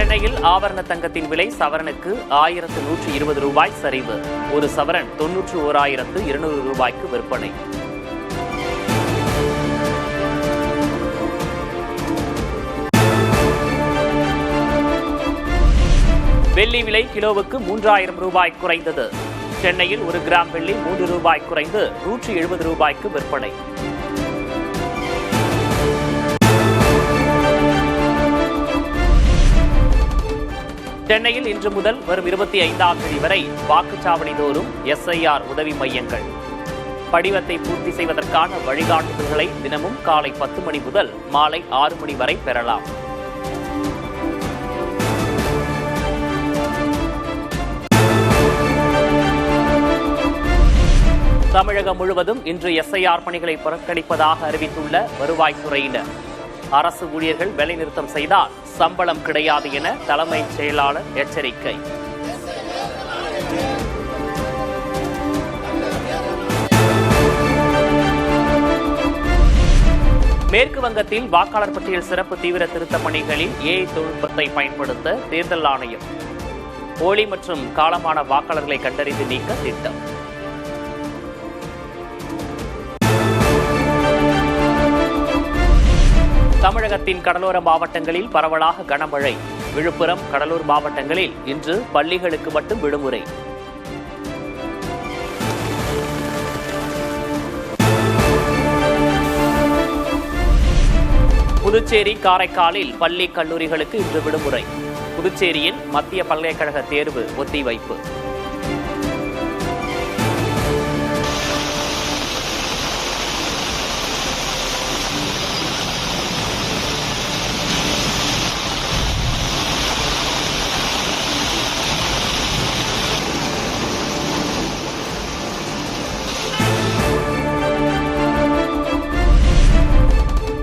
சென்னையில் ஆபரண தங்கத்தின் விலை சவரனுக்கு 1120 ரூபாய் சரிவு. ஒரு சவரன் 91,200 ரூபாய்க்கு விற்பனை. வெள்ளி விலை கிலோவுக்கு 3000 ரூபாய் குறைந்தது. சென்னையில் 1 கிராம் வெள்ளி 3 ரூபாய் குறைந்து 170 ரூபாய்க்கு விற்பனை. சென்னையில் இன்று முதல் வரும் 25ஆம் தேதி வரை வாக்குச்சாவடி தோறும் SIR உதவி மையங்கள். படிவத்தை பூர்த்தி செய்வதற்கான வழிகாட்டுதல்களை தினமும் காலை 10 மணி முதல் மாலை 6 மணி வரை பெறலாம். தமிழகம் முழுவதும் இன்று SIR பணிகளை புறக்கணிப்பதாக அறிவித்துள்ள வருவாய்த்துறையினர். அரசு ஊழியர்கள் வேலைநிறுத்தம் செய்தால் சம்பளம் கிடையாது என தலைமைச் செயலாளர் எச்சரிக்கை. மேற்கு வங்கத்தில் வாக்காளர் பட்டியல் சிறப்பு தீவிர திருத்த பணிகளில் AI தொழில்நுட்பத்தை பயன்படுத்த தேர்தல் ஆணையம் போலி மற்றும் காலமான வாக்காளர்களை கண்டறிந்து நீக்க திட்டம். தமிழகத்தின் கடலோர மாவட்டங்களில் பரவலாக கனமழை. விழுப்புரம், கடலூர் மாவட்டங்களில் இன்று பள்ளிகளுக்கு மட்டும் விடுமுறை. புதுச்சேரி, காரைக்காலில் பள்ளி கல்லூரிகளுக்கு இன்று விடுமுறை. புதுச்சேரியில் மத்திய பல்கலைக்கழக தேர்வு ஒத்திவைப்பு.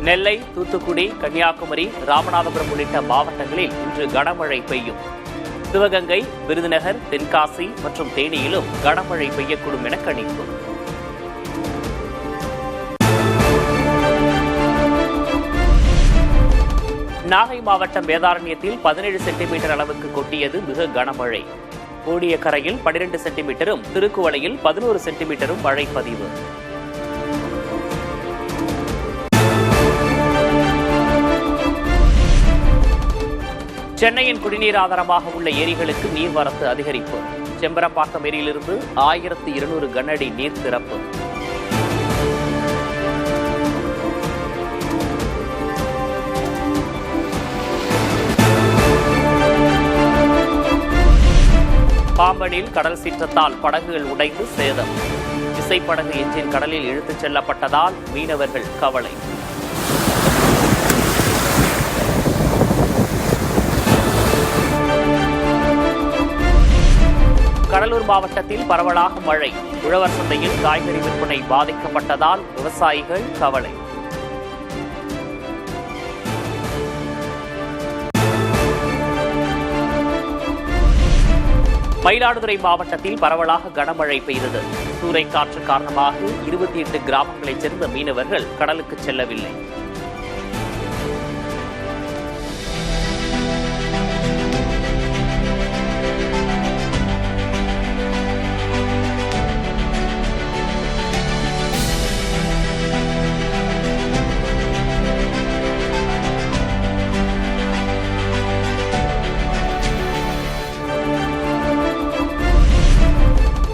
நெல்லை, தூத்துக்குடி, கன்னியாகுமரி, ராமநாதபுரம் உள்ளிட்ட மாவட்டங்களில் இன்று கனமழை பெய்யும். சிவகங்கை, விருதுநகர், தென்காசி மற்றும் தேனியிலும் கனமழை பெய்யக்கூடும் என கணிப்பு. நாகை மாவட்டம் வேதாரண்யத்தில் 17 சென்டிமீட்டர் அளவுக்கு கொட்டியது மிக கனமழை. கோடியக்கரையில் 12 சென்டிமீட்டரும், திருக்குவளையில் 11 சென்டிமீட்டரும் மழை பதிவு. சென்னையின் குடிநீர் ஆதாரமாக உள்ள ஏரிகளுக்கு நீர்வரத்து அதிகரிப்பு. செம்பரப்பாக்கம் ஏரியிலிருந்து 1200 கனஅடி நீர் திறப்பு. பாம்பனில் கடல் சீற்றத்தால் படகுகள் உடைந்து சேதம். விசைப்படகு என்ஜின் கடலில் இழுத்துச் செல்லப்பட்டதால் மீனவர்கள் கவலை. கடலூர் மாவட்டத்தில் பரவலாக மழை. உழவர் சந்தையில் காய்கறி விற்பனை பாதிக்கப்பட்டதால் விவசாயிகள் கவலை. மயிலாடுதுறை மாவட்டத்தில் பரவலாக கனமழை பெய்தது. சூறைக்காற்று காரணமாக 28 கிராமங்களைச் சேர்ந்த மீனவர்கள் கடலுக்கு செல்லவில்லை.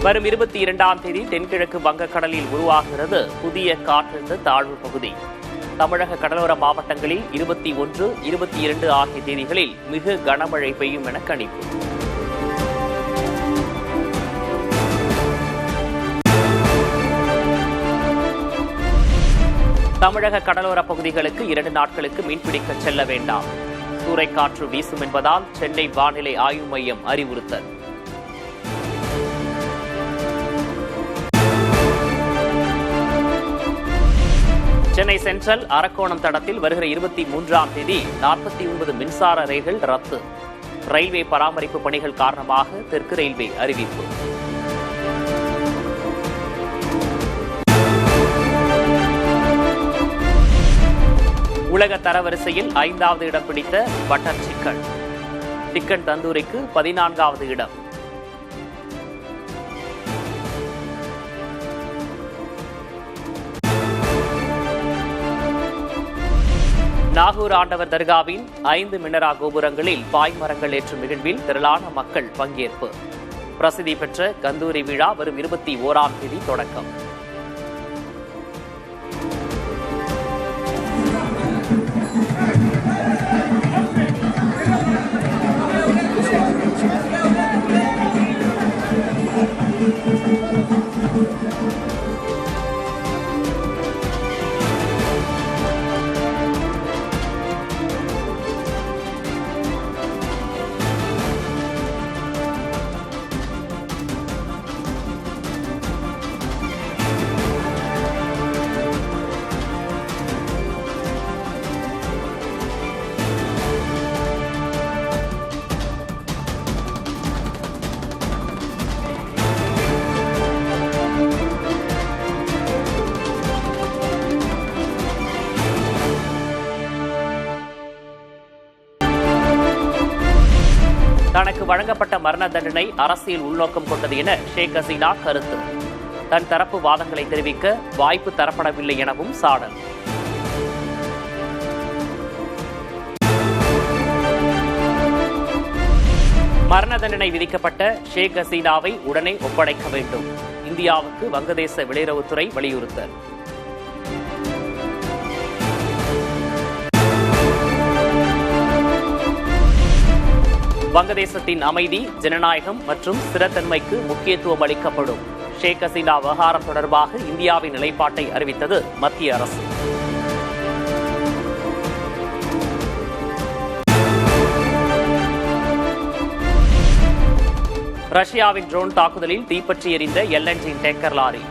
வரும் 22ஆம் தேதி தென்கிழக்கு வங்கக்கடலில் உருவாகிறது புதிய காற்றழுத்த தாழ்வு பகுதி. தமிழக கடலோர மாவட்டங்களில் 21, 22 ஆகிய தேதிகளில் மிக கனமழை பெய்யும் என கணிப்பு. தமிழக கடலோர பகுதிகளுக்கு 2 நாட்களுக்கு மீன்பிடிக்க செல்ல வேண்டாம். சூறைக்காற்று வீசும் என்பதால் சென்னை வானிலை ஆய்வு மையம் அறிவுறுத்தல். சென்னை சென்ட்ரல் அரக்கோணம் தடத்தில் வருகிற 23ஆம் தேதி 49 மின்சார ரயில்கள் ரத்து. ரயில்வே பராமரிப்பு பணிகள் காரணமாக தெற்கு ரயில்வே அறிவிப்பு. உலக தரவரிசையில் 5வது இடம் பிடித்த பட்டர் சிக்கன். சிக்கன் தந்தூரிக்கு 14வது இடம். நாகூர் ஆண்டவர் தர்காவின் 5 மினரா கோபுரங்களில் பாய்மரங்கள் ஏற்றும் நிகழ்வில் திரளான மக்கள் பங்கேற்பு. பிரசித்தி பெற்ற கந்தூரி விழா வரும் 21ஆம் தேதி தொடக்கம். தனக்கு வழங்கப்பட்ட மரண தண்டனை அரசியல் உள்நோக்கம் கொண்டது என ஷேக் ஹசீனா கருத்து. தன் தரப்பு வாதங்களை தெரிவிக்க வாய்ப்பு தரப்படவில்லை எனவும் சாடல். மரண தண்டனை விதிக்கப்பட்ட ஷேக் ஹசீனாவை உடனே ஒப்படைக்க வேண்டும். இந்தியாவுக்கு வங்கதேச வெளியுறவுத்துறை வலியுறுத்தல். வங்கதேசத்தின் அமைதி, ஜனநாயகம் மற்றும் ஸ்திரத்தன்மைக்கு முக்கியத்துவம் அளிக்கப்படும். ஷேக் ஹசீனா விவகாரம் தொடர்பாக இந்தியாவின் நிலைப்பாட்டை அறிவித்தது மத்திய அரசு. ரஷ்யாவின் ட்ரோன் தாக்குதலில் தீப்பற்றி எரிந்த LNG டேங்கர் லாரி.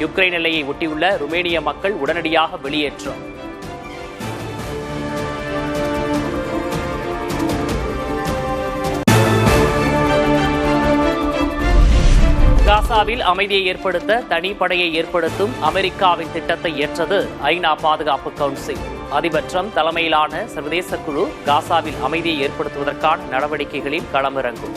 யுக்ரைன் எல்லையை ஒட்டியுள்ள ருமேனிய மக்கள் உடனடியாக வெளியேற்றம். காசாவில் அமைதியை ஏற்படுத்த தனிப்படையை ஏற்படுத்தும் அமெரிக்காவின் திட்டத்தை ஏற்றது ஐநா பாதுகாப்பு கவுன்சில். அதிபர் ட்ரம்ப் தலைமையிலான சர்வதேச குழு காசாவில் அமைதியை ஏற்படுத்துவதற்கான நடவடிக்கைகளில் களமிறங்கும்.